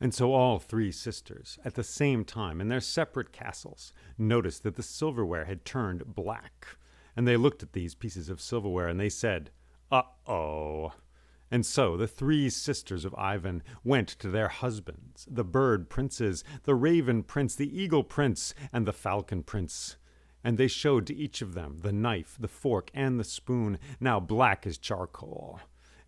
And so all three sisters, at the same time, in their separate castles, noticed that the silverware had turned black. And they looked at these pieces of silverware and they said, "Uh-oh." And so the three sisters of Ivan went to their husbands, the bird princes, the raven prince, the eagle prince, and the falcon prince. And they showed to each of them the knife, the fork, and the spoon, now black as charcoal.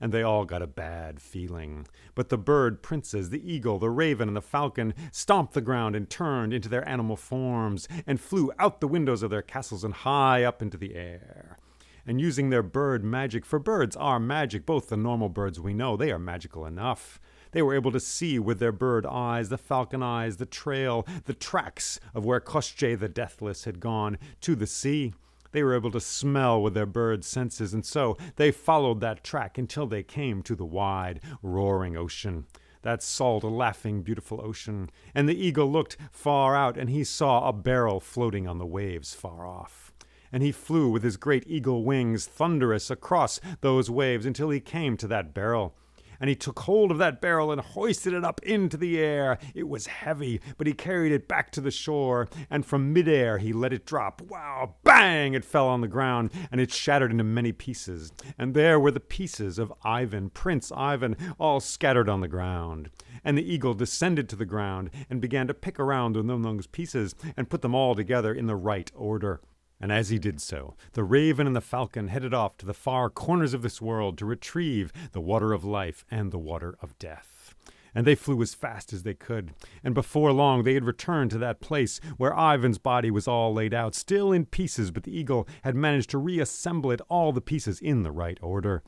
And they all got a bad feeling. But the bird princes, the eagle, the raven, and the falcon stomped the ground and turned into their animal forms and flew out the windows of their castles and high up into the air. And using their bird magic, for birds are magic, both the normal birds we know, they are magical enough. They were able to see with their bird eyes, the falcon eyes, the trail, the tracks of where Koshchei the Deathless had gone to the sea. They were able to smell with their bird senses, and so they followed that track until they came to the wide, roaring ocean. That salt, laughing, beautiful ocean. And the eagle looked far out, and he saw a barrel floating on the waves far off. And he flew with his great eagle wings thunderous across those waves until he came to that barrel. And he took hold of that barrel and hoisted it up into the air. It was heavy, but he carried it back to the shore, and from midair he let it drop. Wow, bang! It fell on the ground, and it shattered into many pieces. And there were the pieces of Ivan, Prince Ivan, all scattered on the ground. And the eagle descended to the ground and began to pick around among those pieces and put them all together in the right order. And as he did so, the raven and the falcon headed off to the far corners of this world to retrieve the water of life and the water of death. And they flew as fast as they could, and before long they had returned to that place where Ivan's body was all laid out, still in pieces, but the eagle had managed to reassemble it, all the pieces in the right order.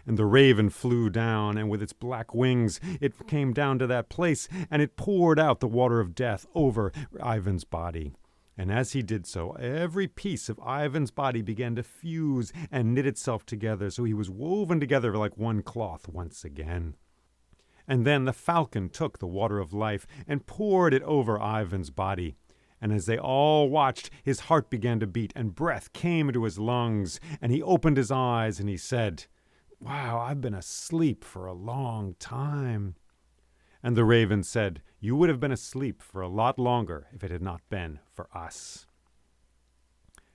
And the raven flew down, and with its black wings it came down to that place, and it poured out the water of death over Ivan's body. And as he did so, every piece of Ivan's body began to fuse and knit itself together, so he was woven together like one cloth once again. And then the falcon took the water of life and poured it over Ivan's body. And as they all watched, his heart began to beat, and breath came into his lungs, and he opened his eyes, and he said, "Wow, I've been asleep for a long time." And the raven said, "You would have been asleep for a lot longer if it had not been for us."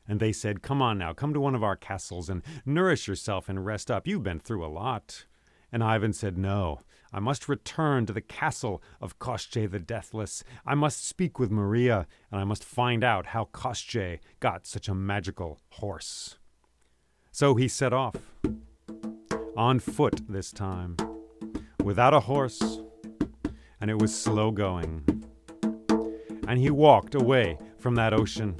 And they said, "Come on now, come to one of our castles and nourish yourself and rest up. You've been through a lot." And Ivan said, "No, I must return to the castle of Koshchei the Deathless. I must speak with Maria, and I must find out how Koshchei got such a magical horse." So he set off, on foot this time, without a horse, and it was slow going. And he walked away from that ocean,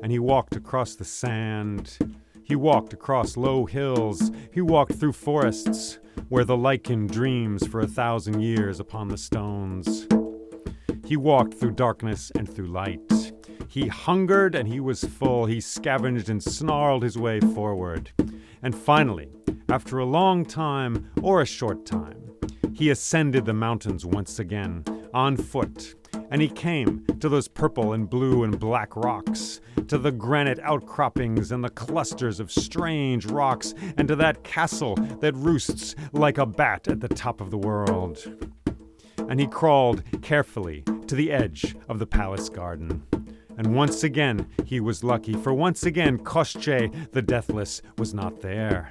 and he walked across the sand. He walked across low hills. He walked through forests where the lichen dreams for 1,000 years upon the stones. He walked through darkness and through light. He hungered and he was full. He scavenged and snarled his way forward. And finally, after a long time or a short time, he ascended the mountains once again, on foot, and he came to those purple and blue and black rocks, to the granite outcroppings and the clusters of strange rocks, and to that castle that roosts like a bat at the top of the world. And he crawled carefully to the edge of the palace garden. And once again he was lucky, for once again Koshchei the Deathless was not there.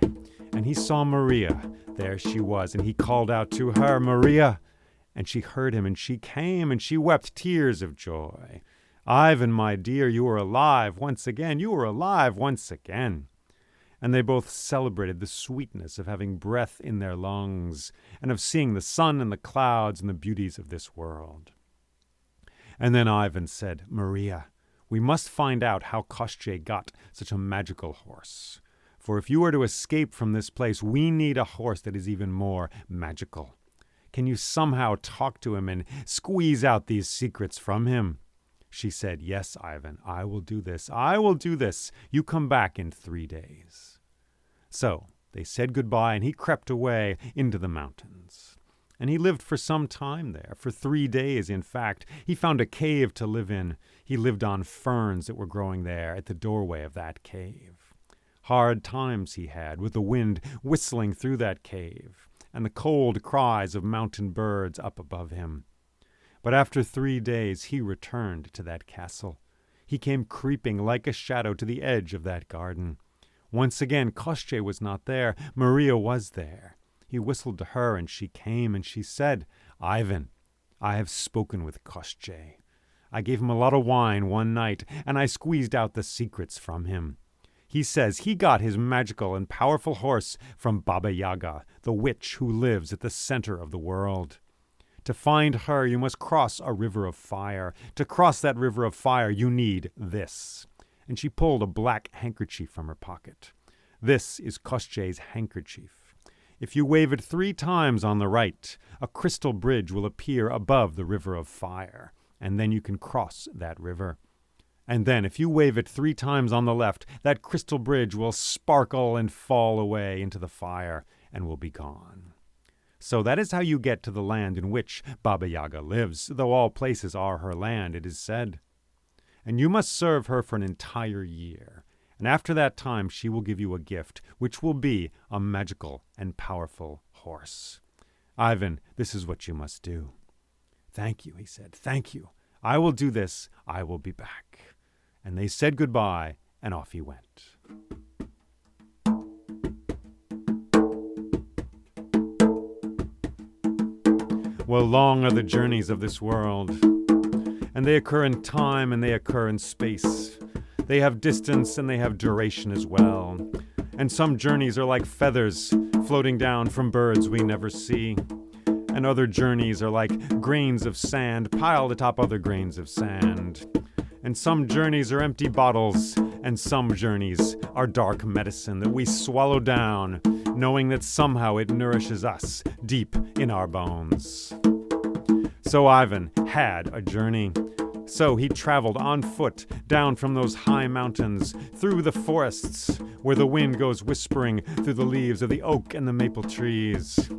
And he saw Maria. There she was, and he called out to her, "Maria!" And she heard him, and she came, and she wept tears of joy. "Ivan, my dear, you are alive once again. You are alive once again." And they both celebrated the sweetness of having breath in their lungs, and of seeing the sun and the clouds and the beauties of this world. And then Ivan said, "Maria, we must find out how Koshchei got such a magical horse. For if you are to escape from this place, we need a horse that is even more magical. Can you somehow talk to him and squeeze out these secrets from him?" She said, "Yes, Ivan, I will do this. I will do this. You come back in 3 days." So they said goodbye, and he crept away into the mountains. And he lived for some time there, for 3 days, in fact. He found a cave to live in. He lived on ferns that were growing there at the doorway of that cave. Hard times he had, with the wind whistling through that cave, and the cold cries of mountain birds up above him. But after 3 days he returned to that castle. He came creeping like a shadow to the edge of that garden. Once again Koshchei was not there. Maria was there. He whistled to her, and she came, and she said, "Ivan, I have spoken with Koshchei. I gave him a lot of wine one night, and I squeezed out the secrets from him. He says he got his magical and powerful horse from Baba Yaga, the witch who lives at the center of the world. To find her, you must cross a river of fire. To cross that river of fire, you need this." And she pulled a black handkerchief from her pocket. "This is Koshchei's handkerchief. If you wave it 3 times on the right, a crystal bridge will appear above the river of fire, and then you can cross that river. And then, if you wave it 3 times on the left, that crystal bridge will sparkle and fall away into the fire and will be gone. So that is how you get to the land in which Baba Yaga lives, though all places are her land, it is said. And you must serve her for an entire year. And after that time she will give you a gift, which will be a magical and powerful horse. Ivan, this is what you must do." "Thank you," he said. "Thank you. I will do this. I will be back." And they said goodbye, and off he went. Well, long are the journeys of this world, and they occur in time and they occur in space. They have distance and they have duration as well. And some journeys are like feathers floating down from birds we never see. And other journeys are like grains of sand piled atop other grains of sand. And some journeys are empty bottles, and some journeys are dark medicine that we swallow down, knowing that somehow it nourishes us deep in our bones. So Ivan had a journey. So he traveled on foot down from those high mountains, through the forests, where the wind goes whispering through the leaves of the oak and the maple trees.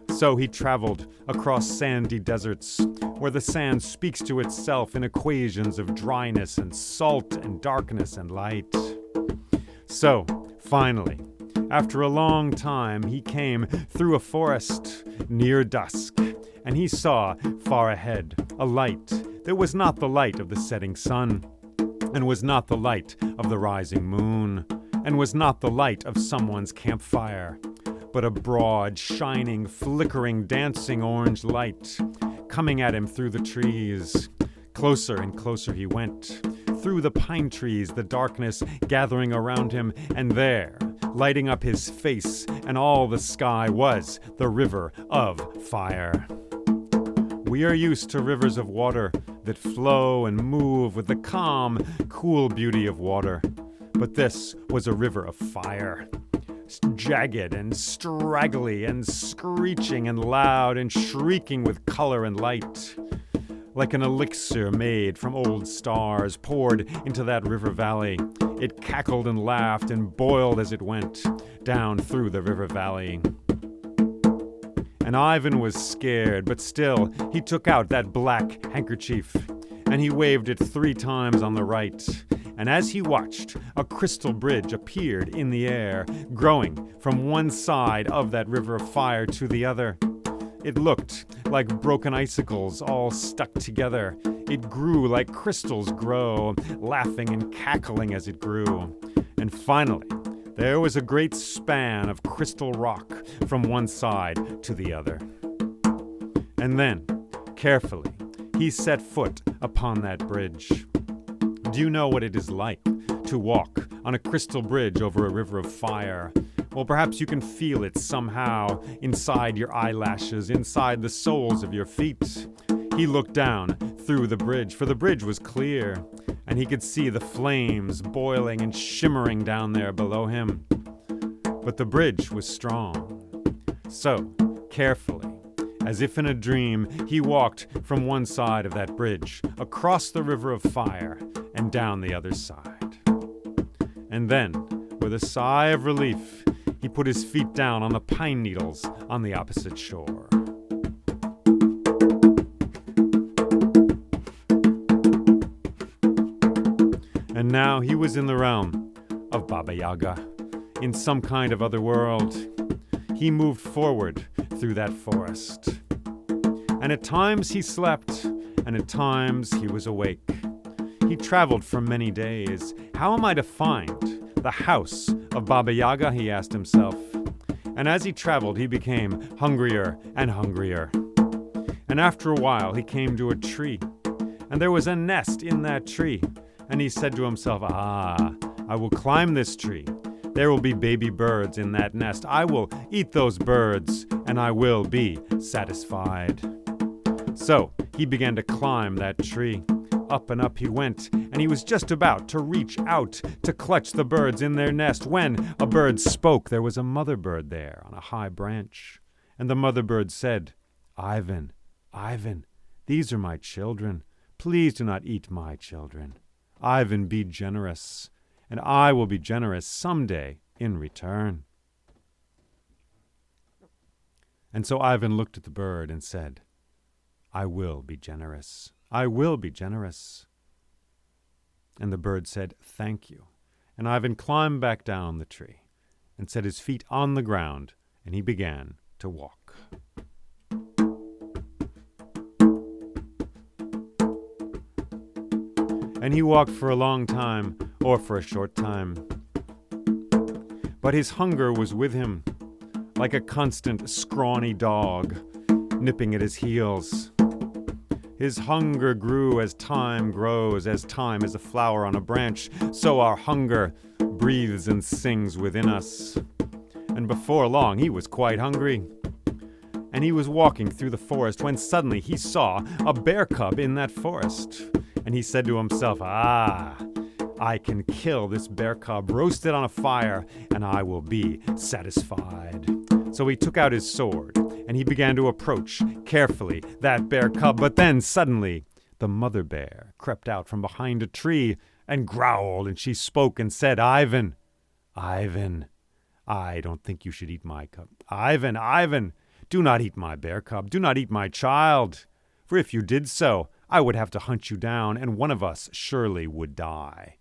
So he traveled across sandy deserts, where the sand speaks to itself in equations of dryness and salt and darkness and light. So, finally, after a long time, he came through a forest near dusk, and he saw far ahead a light that was not the light of the setting sun, and was not the light of the rising moon, and was not the light of someone's campfire, but a broad, shining, flickering, dancing orange light coming at him through the trees. Closer and closer he went, through the pine trees, the darkness gathering around him, and there, lighting up his face and all the sky, was the river of fire. We are used to rivers of water that flow and move with the calm, cool beauty of water. But this was a river of fire. Jagged and straggly and screeching and loud and shrieking with color and light. Like an elixir made from old stars poured into that river valley. It cackled and laughed and boiled as it went down through the river valley. And Ivan was scared, but still he took out that black handkerchief and he waved it 3 times on the right. And as he watched, a crystal bridge appeared in the air, growing from one side of that river of fire to the other. It looked like broken icicles all stuck together. It grew like crystals grow, laughing and cackling as it grew. And finally, there was a great span of crystal rock from one side to the other. And then, carefully, he set foot upon that bridge. Do you know what it is like to walk on a crystal bridge over a river of fire? Well, perhaps you can feel it somehow inside your eyelashes, inside the soles of your feet. He looked down through the bridge, for the bridge was clear, and he could see the flames boiling and shimmering down there below him. But the bridge was strong. So, carefully, as if in a dream, he walked from one side of that bridge, across the river of fire, and down the other side. And then, with a sigh of relief, he put his feet down on the pine needles on the opposite shore. And now he was in the realm of Baba Yaga, in some kind of other world. He moved forward through that forest. And at times he slept, and at times he was awake. He traveled for many days. How am I to find the house of Baba Yaga, he asked himself. And as he traveled, he became hungrier and hungrier. And after a while, he came to a tree, and there was a nest in that tree. And he said to himself, I will climb this tree. There will be baby birds in that nest. I will eat those birds, and I will be satisfied. So he began to climb that tree. Up and up he went, and he was just about to reach out to clutch the birds in their nest when a bird spoke. There was a mother bird there on a high branch. And the mother bird said, Ivan, Ivan, these are my children. Please do not eat my children. Ivan, be generous, and I will be generous someday in return. And so Ivan looked at the bird and said, I will be generous. I will be generous. And the bird said, thank you. And Ivan climbed back down the tree and set his feet on the ground, and he began to walk. And he walked for a long time, or for a short time. But his hunger was with him, like a constant, scrawny dog, nipping at his heels. His hunger grew as time grows, as time is a flower on a branch, so our hunger breathes and sings within us. And before long, he was quite hungry. And he was walking through the forest when suddenly he saw a bear cub in that forest. And he said to himself, I can kill this bear cub, roast it on a fire, and I will be satisfied. So he took out his sword, and he began to approach carefully that bear cub. But then suddenly the mother bear crept out from behind a tree and growled, and she spoke and said, Ivan, Ivan, I don't think you should eat my cub. Ivan, Ivan, do not eat my bear cub. Do not eat my child. For if you did so, I would have to hunt you down, and one of us surely would die.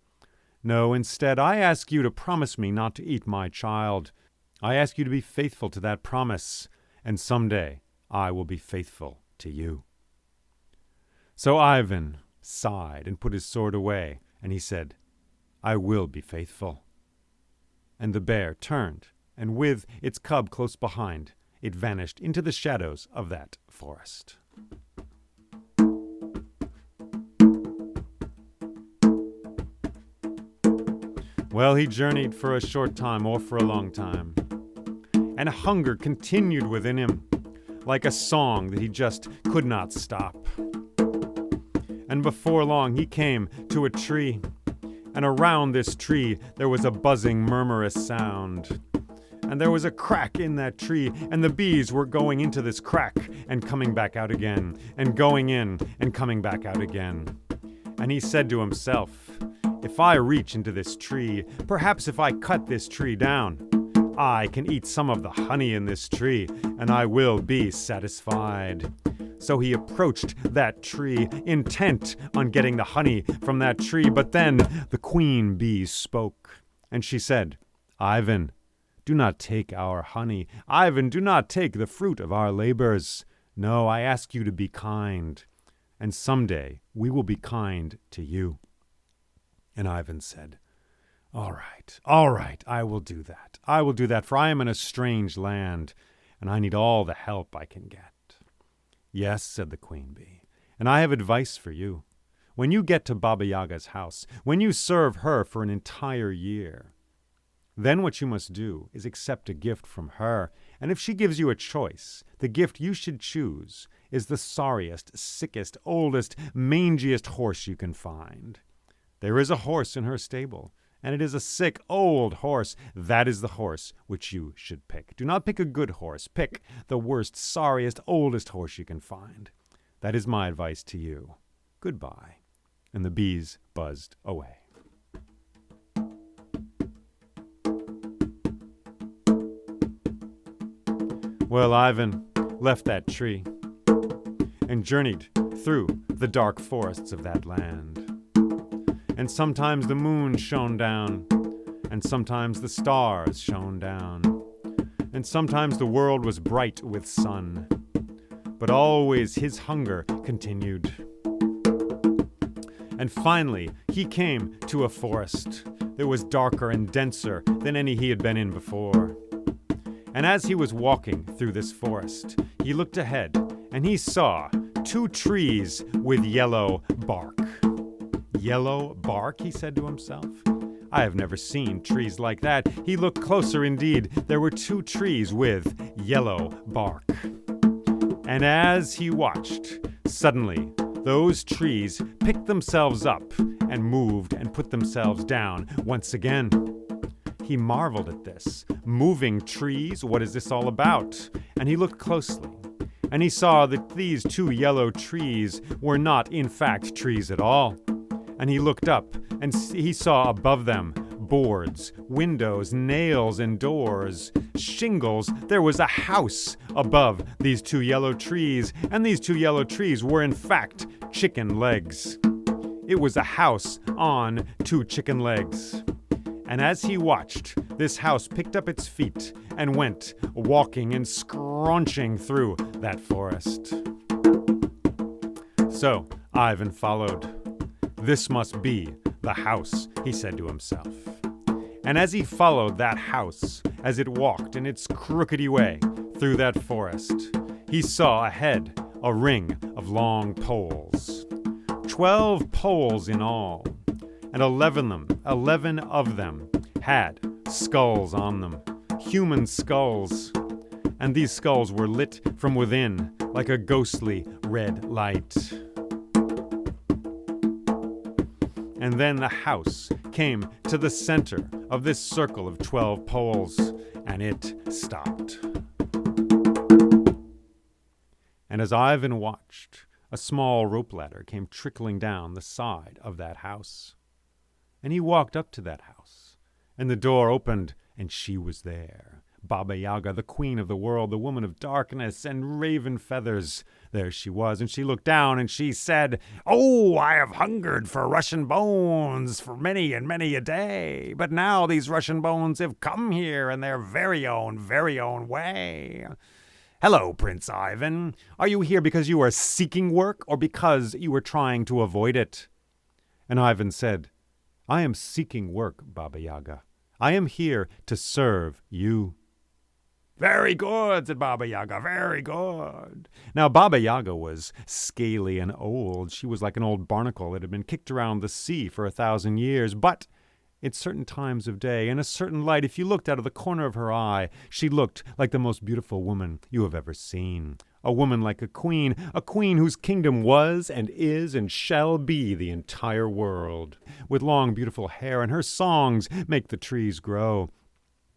No, instead, I ask you to promise me not to eat my child. I ask you to be faithful to that promise, and someday I will be faithful to you. So Ivan sighed and put his sword away, and he said, I will be faithful. And the bear turned, and with its cub close behind, it vanished into the shadows of that forest. Well, he journeyed for a short time or for a long time, and hunger continued within him, like a song that he just could not stop. And before long he came to a tree, and around this tree there was a buzzing, murmurous sound. And there was a crack in that tree, and the bees were going into this crack and coming back out again, and going in and coming back out again. And he said to himself, if I reach into this tree, perhaps if I cut this tree down, I can eat some of the honey in this tree, and I will be satisfied. So he approached that tree, intent on getting the honey from that tree. But then the queen bee spoke, and she said, Ivan, do not take our honey. Ivan, do not take the fruit of our labors. No, I ask you to be kind, and someday we will be kind to you. And Ivan said, all right, I will do that. I will do that, for I am in a strange land, and I need all the help I can get. Yes, said the queen bee, and I have advice for you. When you get to Baba Yaga's house, when you serve her for an entire year, then what you must do is accept a gift from her, and if she gives you a choice, the gift you should choose is the sorriest, sickest, oldest, mangiest horse you can find. There is a horse in her stable, and it is a sick, old horse. That is the horse which you should pick. Do not pick a good horse. Pick the worst, sorriest, oldest horse you can find. That is my advice to you. Goodbye. And the bees buzzed away. Well, Ivan left that tree and journeyed through the dark forests of that land. And sometimes the moon shone down, and sometimes the stars shone down, and sometimes the world was bright with sun. But always his hunger continued. And finally, he came to a forest that was darker and denser than any he had been in before. And as he was walking through this forest, he looked ahead and he saw 2 trees with yellow bark. Yellow bark, he said to himself. I have never seen trees like that. He looked closer indeed. There were 2 trees with yellow bark. And as he watched, suddenly those trees picked themselves up and moved and put themselves down once again. He marveled at this. Moving trees, what is this all about? And he looked closely, and he saw that these 2 yellow trees were not, in fact, trees at all. And he looked up, and he saw above them boards, windows, nails, and doors, shingles. There was a house above these 2 yellow trees, and these 2 yellow trees were, in fact, chicken legs. It was a house on 2 chicken legs. And as he watched, this house picked up its feet and went walking and scrunching through that forest. So Ivan followed. This must be the house, he said to himself. And as he followed that house, as it walked in its crookedy way through that forest, he saw ahead a ring of long poles. 12 poles in all, and 11 of them had skulls on them, human skulls. And these skulls were lit from within like a ghostly red light. And then the house came to the center of this circle of 12 poles, and it stopped. And as Ivan watched, a small rope ladder came trickling down the side of that house. And he walked up to that house, and the door opened, and she was there. Baba Yaga, the queen of the world, the woman of darkness and raven feathers. There she was, and she looked down, and she said, "Oh, I have hungered for Russian bones for many and many a day, but now these Russian bones have come here in their very own way. Hello, Prince Ivan. Are you here because you are seeking work, or because you are trying to avoid it?" And Ivan said, "I am seeking work, Baba Yaga. I am here to serve you." "Very good," said Baba Yaga, "very good." Now, Baba Yaga was scaly and old. She was like an old barnacle that had been kicked around the sea for 1,000 years. But at certain times of day, in a certain light, if you looked out of the corner of her eye, she looked like the most beautiful woman you have ever seen. A woman like a queen whose kingdom was and is and shall be the entire world, with long, beautiful hair, and her songs make the trees grow,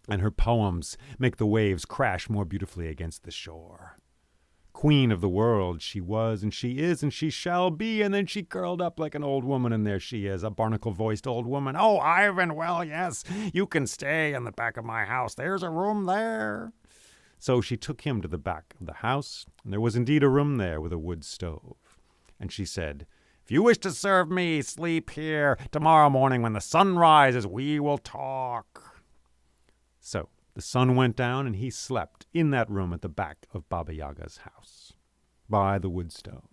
and her poems make the waves crash more beautifully against the shore. Queen of the world she was, and she is, and she shall be. And then she curled up like an old woman, and there she is, a barnacle-voiced old woman. "Oh, Ivan, well, yes, you can stay in the back of my house. There's a room there." So she took him to the back of the house, and there was indeed a room there with a wood stove. And she said, "If you wish to serve me, sleep here. Tomorrow morning when the sun rises, we will talk." So the sun went down, and he slept in that room at the back of Baba Yaga's house, by the wood stove.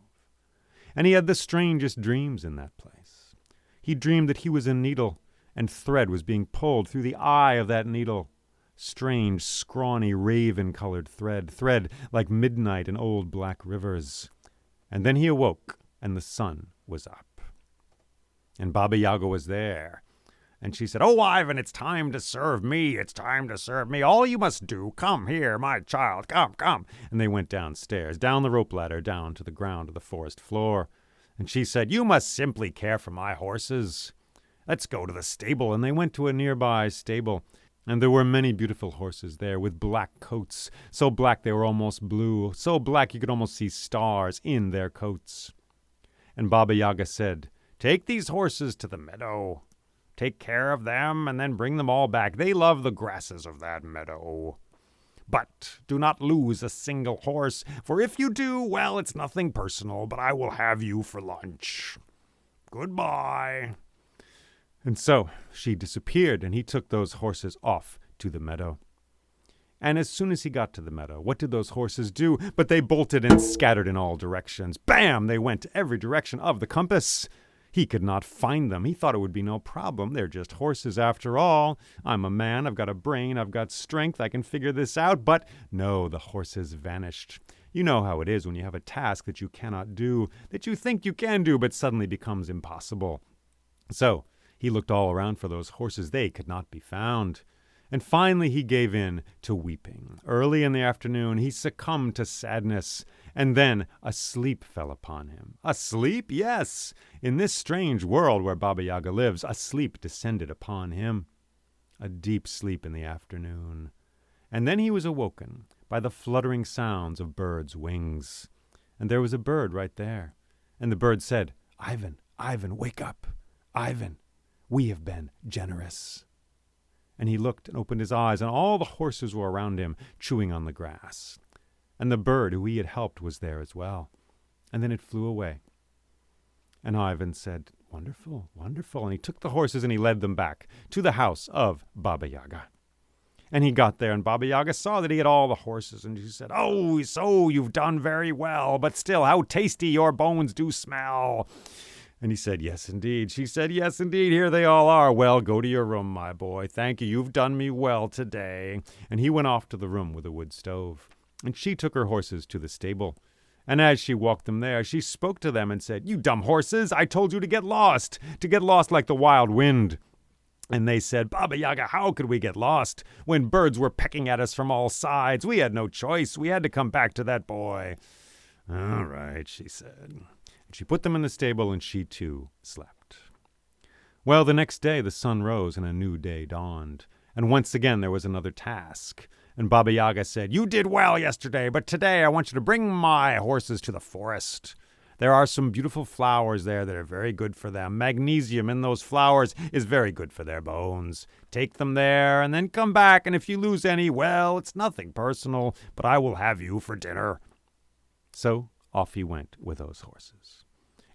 And he had the strangest dreams in that place. He dreamed that he was a needle, and thread was being pulled through the eye of that needle. Strange, scrawny, raven-colored thread like midnight in old black rivers. And then he awoke, and the sun was up. And Baba Yaga was there. And she said, "Oh, Ivan, it's time to serve me. It's time to serve me. All you must do, come here, my child, come." And they went downstairs, down the rope ladder, down to the ground of the forest floor. And she said, "You must simply care for my horses. Let's go to the stable." And they went to a nearby stable. And there were many beautiful horses there with black coats, so black they were almost blue, so black you could almost see stars in their coats. And Baba Yaga said, "Take these horses to the meadow. Take care of them, and then bring them all back. They love the grasses of that meadow. But do not lose a single horse, for if you do, well, it's nothing personal, but I will have you for lunch. Goodbye." And so she disappeared, and he took those horses off to the meadow. And as soon as he got to the meadow, what did those horses do? But they bolted and scattered in all directions. Bam! They went every direction of the compass. He could not find them. He thought it would be no problem. They're just horses after all. I'm a man. I've got a brain. I've got strength. I can figure this out. But no, the horses vanished. You know how it is when you have a task that you cannot do, that you think you can do, but suddenly becomes impossible. So he looked all around for those horses. They could not be found. And finally he gave in to weeping. Early in the afternoon he succumbed to sadness, and then a sleep fell upon him. A sleep? Yes! In this strange world where Baba Yaga lives, a sleep descended upon him. A deep sleep in the afternoon. And then he was awoken by the fluttering sounds of birds' wings. And there was a bird right there. And the bird said, "Ivan, Ivan, wake up. Ivan, we have been generous." And he looked and opened his eyes, and all the horses were around him, chewing on the grass. And the bird who he had helped was there as well. And then it flew away. And Ivan said, "Wonderful, wonderful." And he took the horses and he led them back to the house of Baba Yaga. And he got there, and Baba Yaga saw that he had all the horses, and she said, "Oh, so you've done very well, but still, how tasty your bones do smell." And he said, "Yes, indeed." She said, "Yes, indeed, here they all are." "Well, go to your room, my boy. Thank you, you've done me well today." And he went off to the room with a wood stove. And she took her horses to the stable. And as she walked them there, she spoke to them and said, "You dumb horses, I told you to get lost like the wild wind." And they said, "Baba Yaga, how could we get lost when birds were pecking at us from all sides? We had no choice. We had to come back to that boy." "All right," she said. And she put them in the stable, and she too slept. Well, the next day the sun rose and a new day dawned. And once again there was another task. And Baba Yaga said, "You did well yesterday, but today I want you to bring my horses to the forest. There are some beautiful flowers there that are very good for them. Magnesium in those flowers is very good for their bones. Take them there and then come back, and if you lose any, well, it's nothing personal, but I will have you for dinner." So off he went with those horses.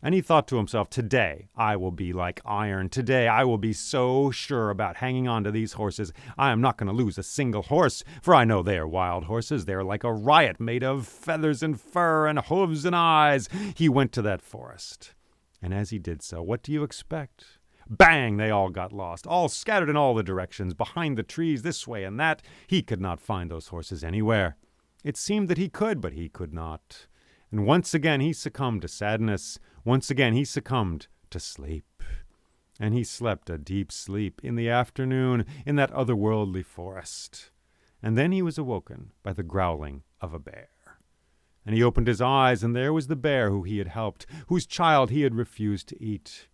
And he thought to himself, "Today I will be like iron. Today I will be so sure about hanging on to these horses. I am not going to lose a single horse, for I know they are wild horses. They are like a riot made of feathers and fur and hooves and eyes." He went to that forest. And as he did so, what do you expect? Bang! They all got lost, all scattered in all the directions, behind the trees, this way and that. He could not find those horses anywhere. It seemed that he could, but he could not. And once again he succumbed to sadness. Once again he succumbed to sleep. And he slept a deep sleep in the afternoon in that otherworldly forest. And then he was awoken by the growling of a bear. And he opened his eyes, and there was the bear who he had helped, whose child he had refused to eat.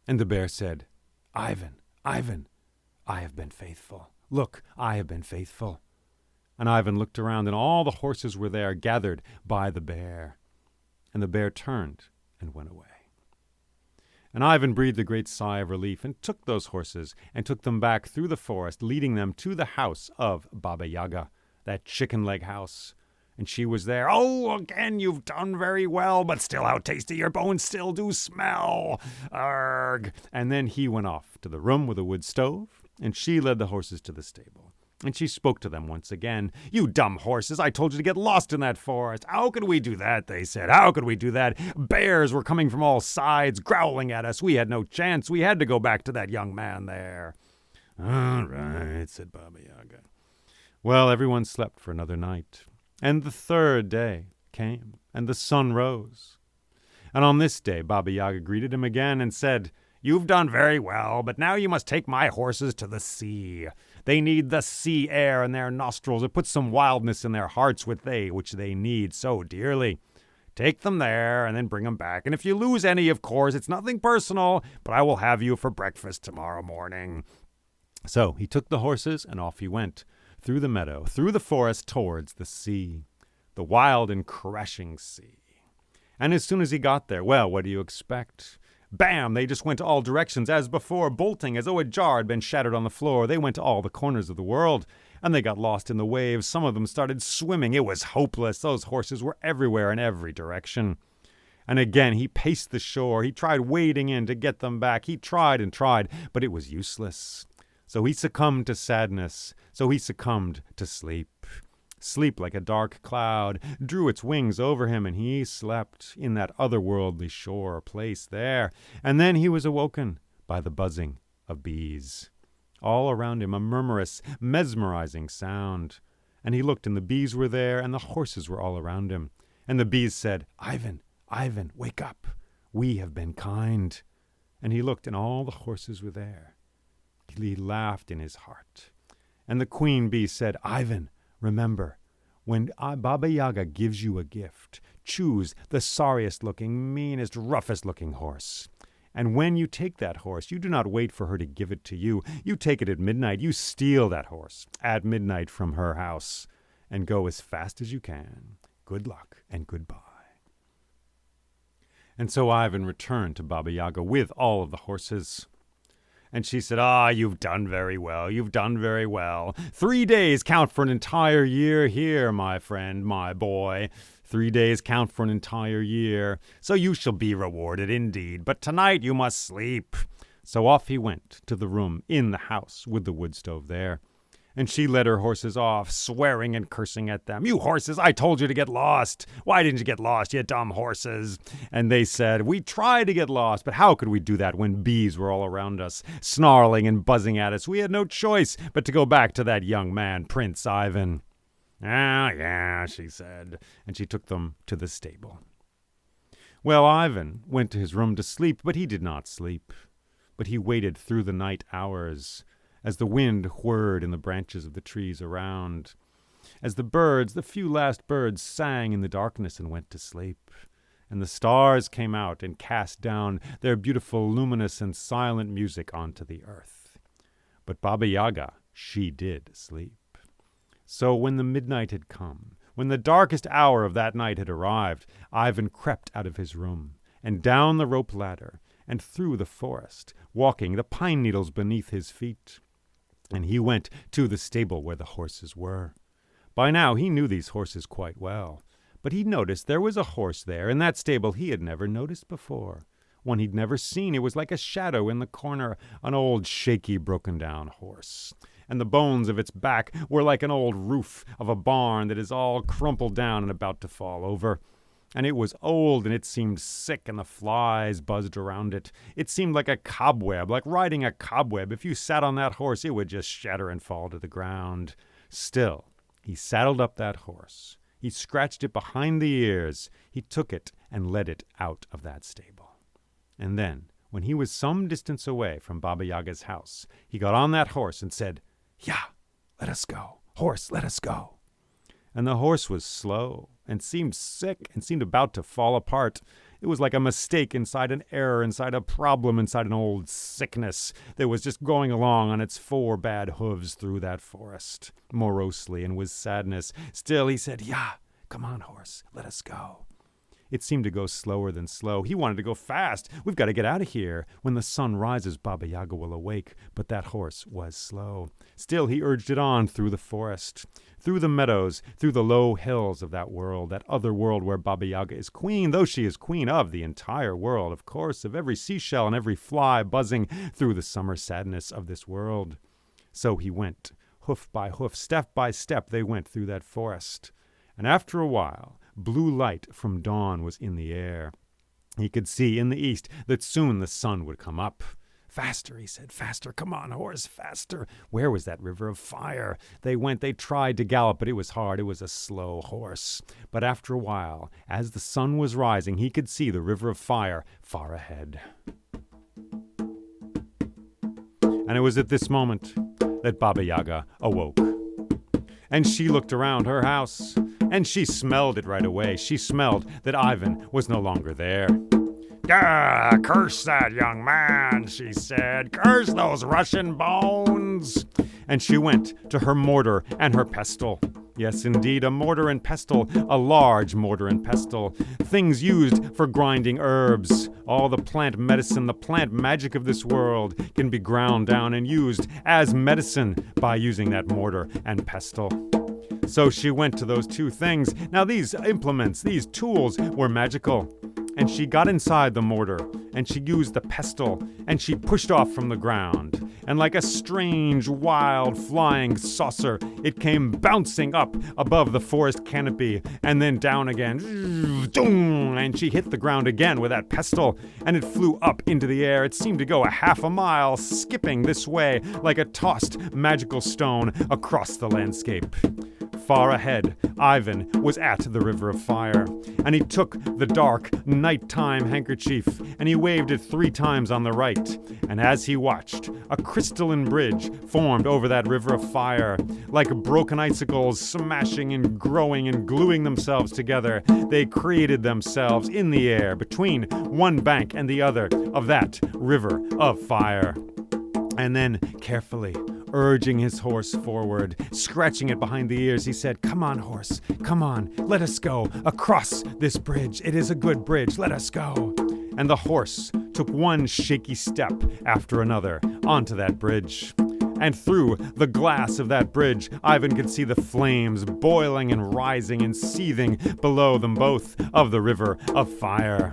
And the bear said, "Ivan, Ivan, I have been faithful. Look, I have been faithful." And Ivan looked around, and all the horses were there, gathered by the bear. And the bear turned and went away. And Ivan breathed a great sigh of relief and took those horses and took them back through the forest, leading them to the house of Baba Yaga, that chicken leg house. And she was there. "Oh, again, you've done very well, but still, how tasty your bones still do smell. Arg." And then he went off to the room with a wood stove, and she led the horses to the stable. And she spoke to them once again. "You dumb horses, I told you to get lost in that forest." "How could we do that?" they said. "How could we do that? Bears were coming from all sides, growling at us. We had no chance. We had to go back to that young man there." "All right," said Baba Yaga. Well, everyone slept for another night. And the third day came, and the sun rose. And on this day Baba Yaga greeted him again and said, "You've done very well, but now you must take my horses to the sea. They need the sea air in their nostrils. It puts some wildness in their hearts which they need so dearly. Take them there and then bring them back. And if you lose any, of course, it's nothing personal, but I will have you for breakfast tomorrow morning." So he took the horses and off he went, through the meadow, through the forest, towards the sea, the wild and crashing sea. And as soon as he got there, well, what do you expect? Bam! They just went to all directions as before, bolting as though a jar had been shattered on the floor. They went to all the corners of the world, and they got lost in the waves. Some of them started swimming. It was hopeless. Those horses were everywhere in every direction. And again, he paced the shore. He tried wading in to get them back. He tried and tried, but it was useless. So he succumbed to sadness. So he succumbed to sleep. Sleep like a dark cloud drew its wings over him, and he slept in that otherworldly shore place there. And then he was awoken by the buzzing of bees. All around him a murmurous, mesmerizing sound. And he looked, and the bees were there, and the horses were all around him. And the bees said, "Ivan, Ivan, wake up. We have been kind." And he looked, and all the horses were there. He laughed in his heart. And the queen bee said, "Ivan, remember, when Baba Yaga gives you a gift, choose the sorriest-looking, meanest, roughest-looking horse. And when you take that horse, you do not wait for her to give it to you. You take it at midnight. You steal that horse at midnight from her house and go as fast as you can. Good luck and goodbye." And so Ivan returned to Baba Yaga with all of the horses. And she said, "You've done very well. You've done very well. 3 days count for an entire year here, my friend, my boy. 3 days count for an entire year. So you shall be rewarded indeed. But tonight you must sleep." So off he went to the room in the house with the wood stove there. And she led her horses off, swearing and cursing at them. "You horses, I told you to get lost. Why didn't you get lost, you dumb horses?" And they said, "We tried to get lost, but how could we do that when bees were all around us, snarling and buzzing at us? We had no choice but to go back to that young man, Prince Ivan." Yeah, she said, and she took them to the stable. Well, Ivan went to his room to sleep, but he did not sleep. But he waited through the night hours, as the wind whirred in the branches of the trees around, as the birds, the few last birds, sang in the darkness and went to sleep, and the stars came out and cast down their beautiful, luminous, and silent music onto the earth. But Baba Yaga, she did sleep. So when the midnight had come, when the darkest hour of that night had arrived, Ivan crept out of his room, and down the rope ladder, and through the forest, walking, the pine needles beneath his feet. And he went to the stable where the horses were. By now he knew these horses quite well, but he noticed there was a horse there in that stable he had never noticed before, one he'd never seen. It was like a shadow in the corner, an old, shaky, broken-down horse. And the bones of its back were like an old roof of a barn that is all crumpled down and about to fall over. And it was old, and it seemed sick, and the flies buzzed around it. It seemed like a cobweb, like riding a cobweb. If you sat on that horse, it would just shatter and fall to the ground. Still, he saddled up that horse. He scratched it behind the ears. He took it and led it out of that stable. And then, when he was some distance away from Baba Yaga's house, he got on that horse and said, "Yeah, let us go. Horse, let us go." And the horse was slow and seemed sick and seemed about to fall apart. It was like a mistake inside an error, inside a problem, inside an old sickness that was just going along on its 4 bad hooves through that forest, morosely and with sadness. Still, he said, "Yeah, come on, horse, let us go." It seemed to go slower than slow. He wanted to go fast. "We've got to get out of here. When the sun rises, Baba Yaga will awake." But that horse was slow. Still, he urged it on through the forest, through the meadows, through the low hills of that world, that other world where Baba Yaga is queen, though she is queen of the entire world, of course, of every seashell and every fly buzzing through the summer sadness of this world. So he went, hoof by hoof, step by step, they went through that forest. And after a while, blue light from dawn was in the air. He could see in the east that soon the sun would come up. "Faster," he said, "faster. Come on, horse, faster." Where was that river of fire? They tried to gallop, but it was hard. It was a slow horse. But after a while, as the sun was rising, he could see the river of fire far ahead. And it was at this moment that Baba Yaga awoke. And she looked around her house, and she smelled it right away. She smelled that Ivan was no longer there. "Curse that young man," she said. "Curse those Russian bones." And she went to her mortar and her pestle. Yes, indeed, a mortar and pestle, a large mortar and pestle. Things used for grinding herbs. All the plant medicine, the plant magic of this world can be ground down and used as medicine by using that mortar and pestle. So she went to those 2 things. Now these implements, these tools were magical. and she got inside the mortar, and she used the pestle, and she pushed off from the ground. And like a strange, wild, flying saucer, it came bouncing up above the forest canopy, and then down again. And she hit the ground again with that pestle, and it flew up into the air. It seemed to go a half a mile, skipping this way like a tossed magical stone across the landscape. Far ahead, Ivan was at the river of fire, and he took the dark, nighttime handkerchief, and he waved it 3 times on the right. And as he watched, a crystalline bridge formed over that river of fire. Like broken icicles smashing and growing and gluing themselves together, they created themselves in the air between one bank and the other of that river of fire. And then, carefully, urging his horse forward, scratching it behind the ears, he said, "Come on, horse, come on, let us go across this bridge. It is a good bridge, let us go." And the horse took one shaky step after another onto that bridge. And through the glass of that bridge, Ivan could see the flames boiling and rising and seething below them both of the river of fire.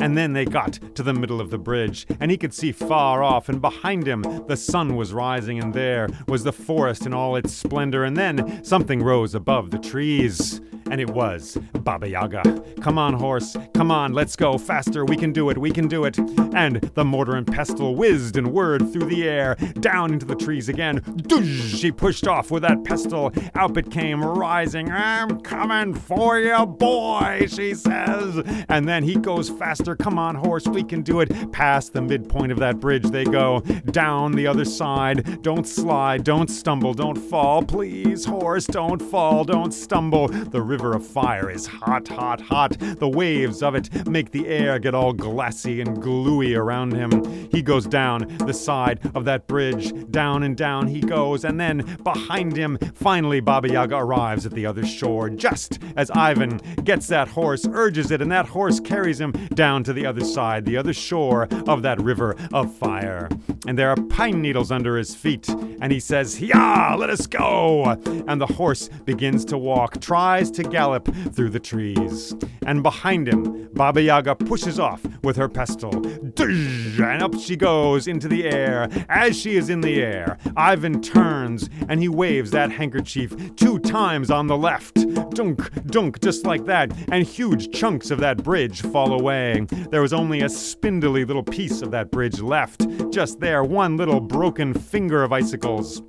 And then they got to the middle of the bridge, and he could see far off, and behind him the sun was rising, and there was the forest in all its splendor, and then something rose above the trees. And it was Baba Yaga. "Come on, horse, come on, let's go, faster, we can do it, we can do it." And the mortar and pestle whizzed and whirred through the air, down into the trees again. Doosh! She pushed off with that pestle. Up it came, rising. "I'm coming for you, boy," she says. And then he goes faster. "Come on, horse, we can do it." Past the midpoint of that bridge they go, down the other side. Don't slide, don't stumble, don't fall. Please, horse, don't fall, don't stumble. The river of fire is hot, hot, hot. The waves of it make the air get all glassy and gluey around him. He goes down the side of that bridge. Down and down he goes, and then behind him, finally Baba Yaga arrives at the other shore, just as Ivan gets that horse, urges it, and that horse carries him down to the other side, the other shore of that river of fire. And there are pine needles under his feet, and he says, "Yeah, let us go!" And the horse begins to walk, tries to gallop through the trees. And behind him, Baba Yaga pushes off with her pestle. And up she goes into the air. As she is in the air, Ivan turns and he waves that handkerchief 2 times on the left. Dunk, dunk, just like that. And huge chunks of that bridge fall away. There was only a spindly little piece of that bridge left. Just there, one little broken finger of icicles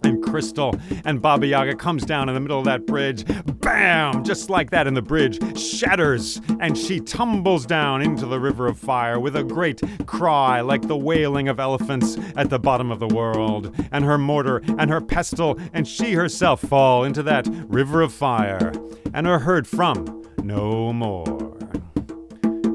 and crystal, and Baba Yaga comes down in the middle of that bridge. Bam! Just like that, and the bridge shatters, and she tumbles down into the river of fire with a great cry like the wailing of elephants at the bottom of the world. And her mortar and her pestle and she herself fall into that river of fire and are heard from no more.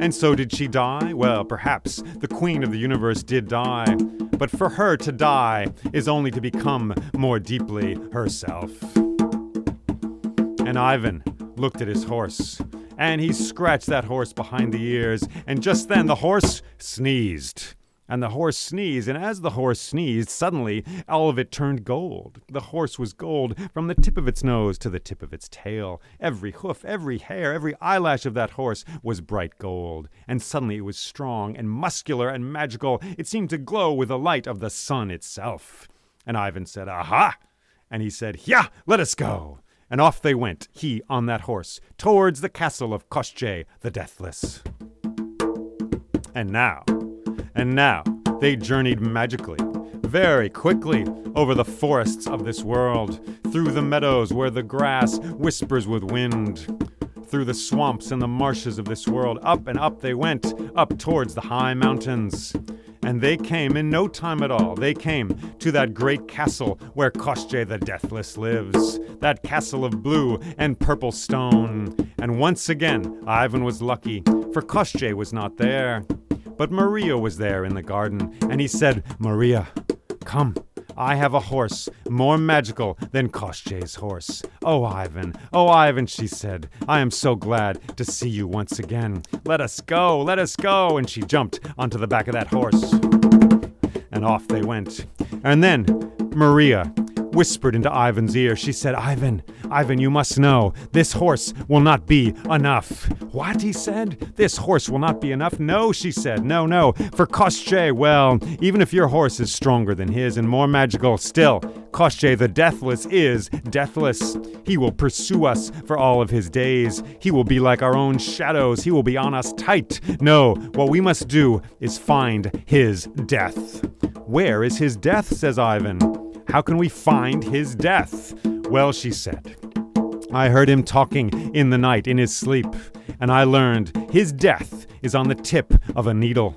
And so did she die? Well, perhaps the queen of the universe did die. But for her to die is only to become more deeply herself. And Ivan looked at his horse, and he scratched that horse behind the ears, and just then the horse sneezed. And the horse sneezed, and as the horse sneezed, suddenly all of it turned gold. The horse was gold from the tip of its nose to the tip of its tail. Every hoof, every hair, every eyelash of that horse was bright gold. And suddenly it was strong and muscular and magical. It seemed to glow with the light of the sun itself. And Ivan said, "Aha!" And he said, "Yeah, let us go." And off they went, he on that horse, towards the castle of Koshchei the Deathless. And now they journeyed magically, very quickly, over the forests of this world, through the meadows where the grass whispers with wind, through the swamps and the marshes of this world. Up and up they went, up towards the high mountains. And they came in no time at all. They came to that great castle where Koshchei the Deathless lives. That castle of blue and purple stone. And once again, Ivan was lucky, for Koshchei was not there. But Maria was there in the garden, and he said, "Maria, come, I have a horse more magical than Koshchei's horse." Oh, Ivan, she said, "I am so glad to see you once again. Let us go, let us go." And she jumped onto the back of that horse. And off they went. And then Maria whispered into Ivan's ear. She said, Ivan, you must know, this horse will not be enough. What, he said? This horse will not be enough? No, she said, no. For Koschei, well, even if your horse is stronger than his and more magical, still, Koschei the Deathless is deathless. He will pursue us for all of his days. He will be like our own shadows. He will be on us tight. No, what we must do is find his death. Where is his death, says Ivan. How can we find his death? Well, she said, I heard him talking in the night in his sleep, and I learned his death is on the tip of a needle.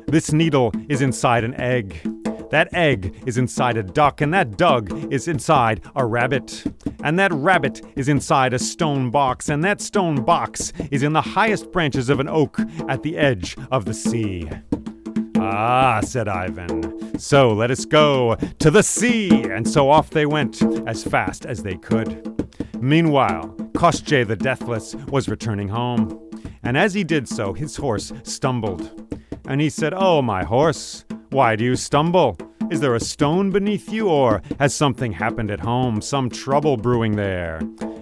This needle is inside an egg. That egg is inside a duck, and that duck is inside a rabbit. And that rabbit is inside a stone box, and that stone box is in the highest branches of an oak at the edge of the sea. Ah, said Ivan, so let us go to the sea. And so off they went as fast as they could. Meanwhile, Koschei the Deathless was returning home. And as he did so, his horse stumbled. And he said, Oh, my horse, why do you stumble? Is there a stone beneath you, or has something happened at home, some trouble brewing there?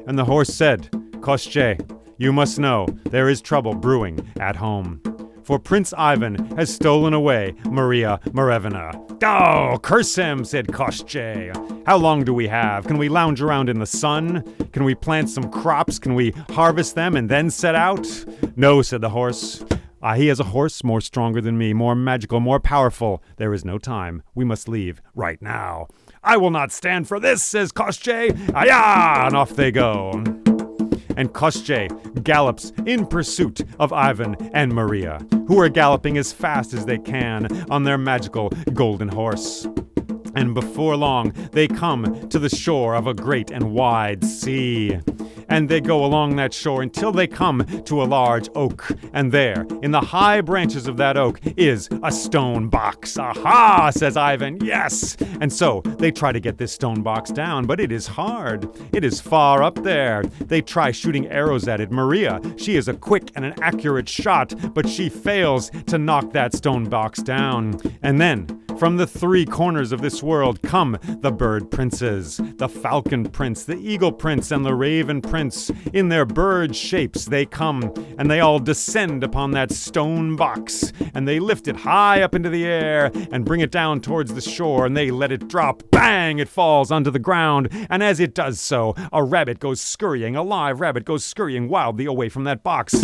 And the horse said, Koschei, you must know there is trouble brewing at home. For Prince Ivan has stolen away Maria Morevna. Oh, curse him, said Koschei. How long do we have? Can we lounge around in the sun? Can we plant some crops? Can we harvest them and then set out? No, said the horse. He has a horse more stronger than me, more magical, more powerful. There is no time. We must leave right now. I will not stand for this, says Koschei. Ayah! And off they go. And Koschei gallops in pursuit of Ivan and Maria, who are galloping as fast as they can on their magical golden horse. And before long, they come to the shore of a great and wide sea. And they go along that shore until they come to a large oak. And there, in the high branches of that oak, is a stone box. Aha, says Ivan, yes! And so they try to get this stone box down, but it is hard. It is far up there. They try shooting arrows at it. Maria, she is a quick and an accurate shot, but she fails to knock that stone box down. And then, from the three corners of this world come the bird princes, the falcon prince, the eagle prince, and the raven prince. In their bird shapes they come, and they all descend upon that stone box, and they lift it high up into the air and bring it down towards the shore, and they let it drop. Bang! It falls onto the ground, and as it does so, a rabbit goes scurrying, a live rabbit goes scurrying wildly away from that box.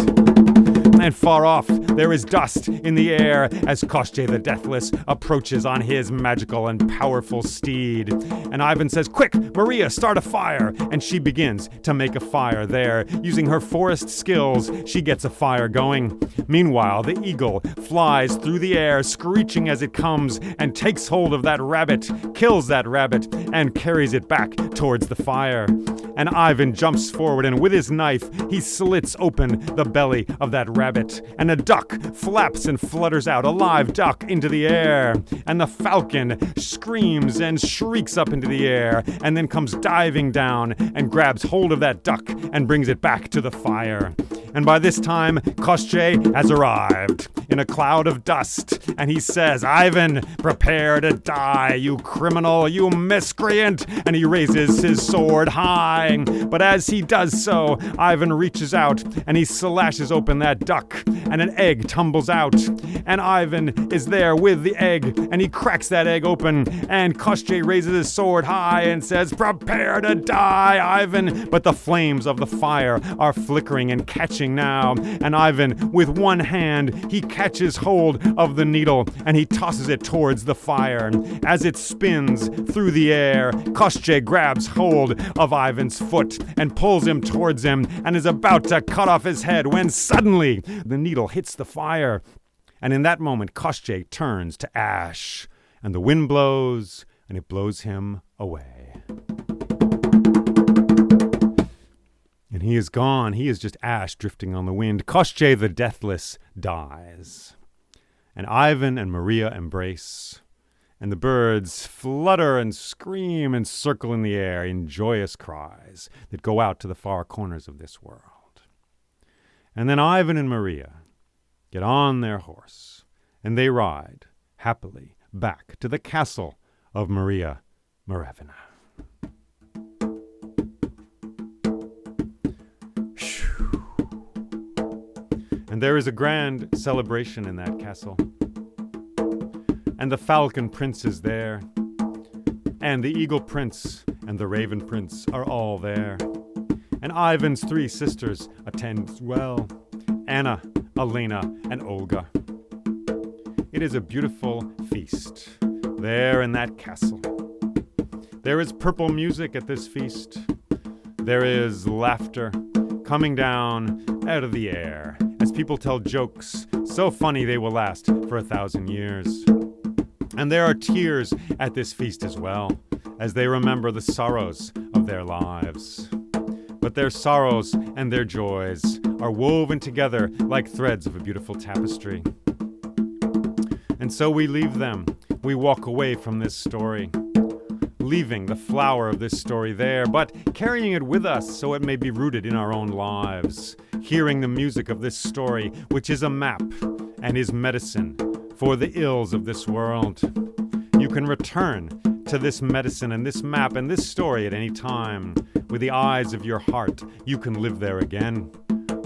And far off, there is dust in the air as Koschei the Deathless approaches on his magical and powerful steed. And Ivan says, Quick, Maria, start a fire! And she begins to make a fire there. Using her forest skills, she gets a fire going. Meanwhile, the eagle flies through the air, screeching as it comes, and takes hold of that rabbit, kills that rabbit, and carries it back towards the fire. And Ivan jumps forward, and with his knife, he slits open the belly of that rabbit. And a duck flaps and flutters out, a live duck, into the air. And the falcon screams and shrieks up into the air, and then comes diving down and grabs hold of that duck and brings it back to the fire. And by this time, Koschei has arrived in a cloud of dust, and he says, Ivan, prepare to die, you criminal, you miscreant! And he raises his sword high. But as he does so, Ivan reaches out, and he slashes open that duck, and an egg tumbles out. And Ivan is there with the egg, and he cracks that egg open, and Koschei raises his sword high and says, Prepare to die, Ivan! But the flames of the fire are flickering and catching now, and Ivan, with one hand, he catches hold of the needle, and he tosses it towards the fire. As it spins through the air, Koschei grabs hold of Ivan's foot and pulls him towards him and is about to cut off his head when suddenly the needle hits the fire. And in that moment, Koschei turns to ash, and the wind blows, and it blows him away. And he is gone. He is just ash drifting on the wind. Koschei the Deathless dies. And Ivan and Maria embrace. And the birds flutter and scream and circle in the air in joyous cries that go out to the far corners of this world. And then Ivan and Maria get on their horse, and they ride happily back to the castle of Maria Morevna. And there is a grand celebration in that castle. And the Falcon Prince is there. And the Eagle Prince and the Raven Prince are all there. And Ivan's 3 sisters attend as well. Anna, Elena, and Olga. It is a beautiful feast there in that castle. There is purple music at this feast. There is laughter coming down out of the air as people tell jokes so funny they will last for 1,000 years. And there are tears at this feast as well, as they remember the sorrows of their lives. But their sorrows and their joys are woven together like threads of a beautiful tapestry. And so we leave them. We walk away from this story, leaving the flower of this story there, but carrying it with us so it may be rooted in our own lives, hearing the music of this story, which is a map and is medicine for the ills of this world. You can return to this medicine and this map and this story at any time. With the eyes of your heart, you can live there again.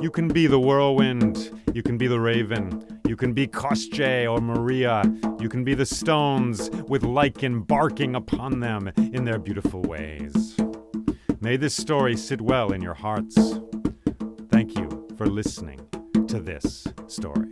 You can be the whirlwind. You can be the raven. You can be Koschei or Maria. You can be the stones with lichen barking upon them in their beautiful ways. May this story sit well in your hearts. Thank you for listening to this story.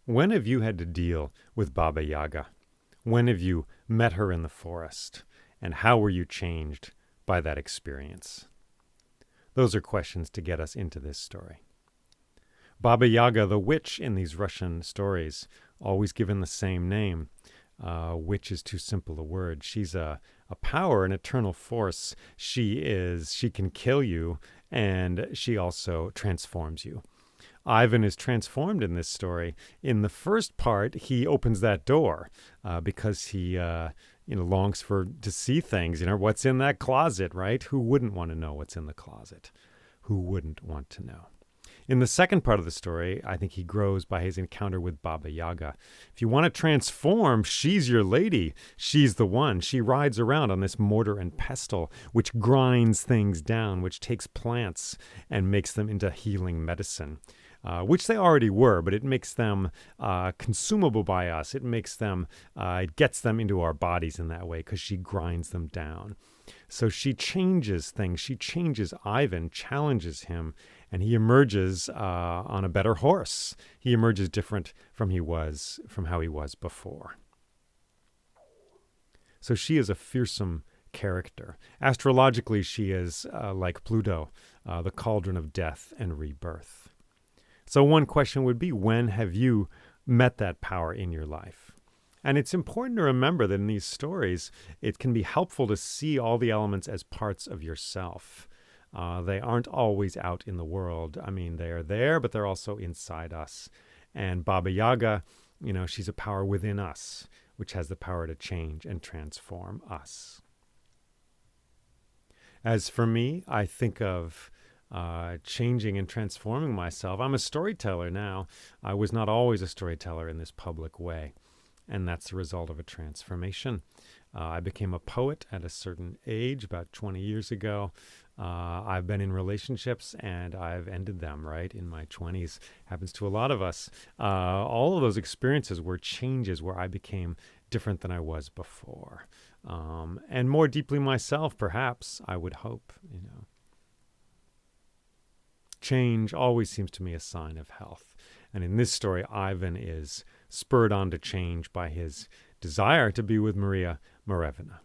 When have you had to deal with Baba Yaga? When have you met her in the forest? And how were you changed by that experience? Those are questions to get us into this story. Baba Yaga, the witch in these Russian stories, always given the same name. Witch is too simple a word. She's a power, an eternal force. She can kill you, and she also transforms you. Ivan is transformed in this story. In the first part, he opens that door because he longs to see things. What's in that closet, right? Who wouldn't want to know what's in the closet? Who wouldn't want to know? In the second part of the story, I think he grows by his encounter with Baba Yaga. If you want to transform, she's your lady. She's the one. She rides around on this mortar and pestle, which grinds things down, which takes plants and makes them into healing medicine. Which they already were, but it makes them consumable by us. It makes them, it gets them into our bodies in that way because she grinds them down. So she changes things. She changes Ivan, challenges him, and he emerges on a better horse. He emerges different from how he was before. So she is a fearsome character. Astrologically, she is like Pluto, the cauldron of death and rebirth. So one question would be, when have you met that power in your life? And it's important to remember that in these stories, it can be helpful to see all the elements as parts of yourself. They aren't always out in the world. I mean, they are there, but they're also inside us. And Baba Yaga, she's a power within us, which has the power to change and transform us. As for me, I think of changing and transforming myself. I'm a storyteller now. I was not always a storyteller in this public way, and that's the result of a transformation. I became a poet at a certain age, about 20 years ago. I've been in relationships, and I've ended them, right, in my 20s. Happens to a lot of us. All of those experiences were changes where I became different than I was before. And more deeply myself, perhaps, I would hope, Change always seems to me a sign of health. And in this story, Ivan is spurred on to change by his desire to be with Maria Morevna.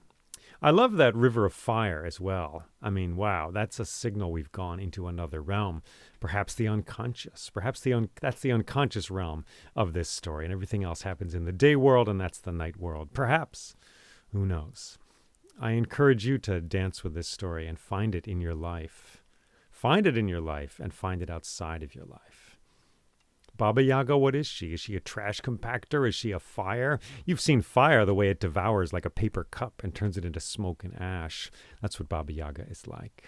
I love that river of fire as well. I mean, wow, that's a signal we've gone into another realm, perhaps the unconscious. Perhaps that's the unconscious realm of this story, and everything else happens in the day world, and that's the night world. Perhaps. Who knows? I encourage you to dance with this story and find it in your life. Find it in your life and find it outside of your life. Baba Yaga, what is she? Is she a trash compactor? Is she a fire? You've seen fire, the way it devours like a paper cup and turns it into smoke and ash. That's what Baba Yaga is like.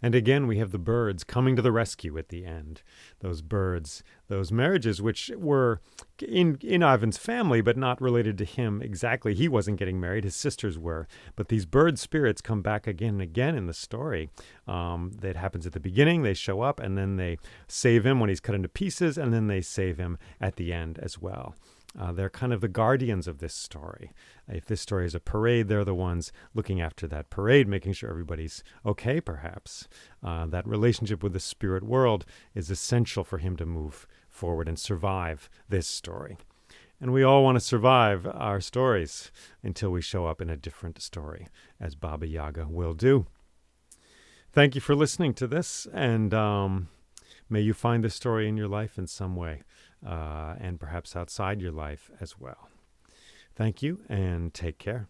And again, we have the birds coming to the rescue at the end. Those birds, those marriages, which were in Ivan's family, but not related to him exactly. He wasn't getting married. His sisters were. But these bird spirits come back again and again in the story. That happens at the beginning. They show up, and then they save him when he's cut into pieces, and then they save him at the end as well. They're kind of the guardians of this story. If this story is a parade, they're the ones looking after that parade, making sure everybody's okay, perhaps. That relationship with the spirit world is essential for him to move forward and survive this story. And we all want to survive our stories until we show up in a different story, as Baba Yaga will do. Thank you for listening to this, and may you find this story in your life in some way. And perhaps outside your life as well. Thank you, and take care.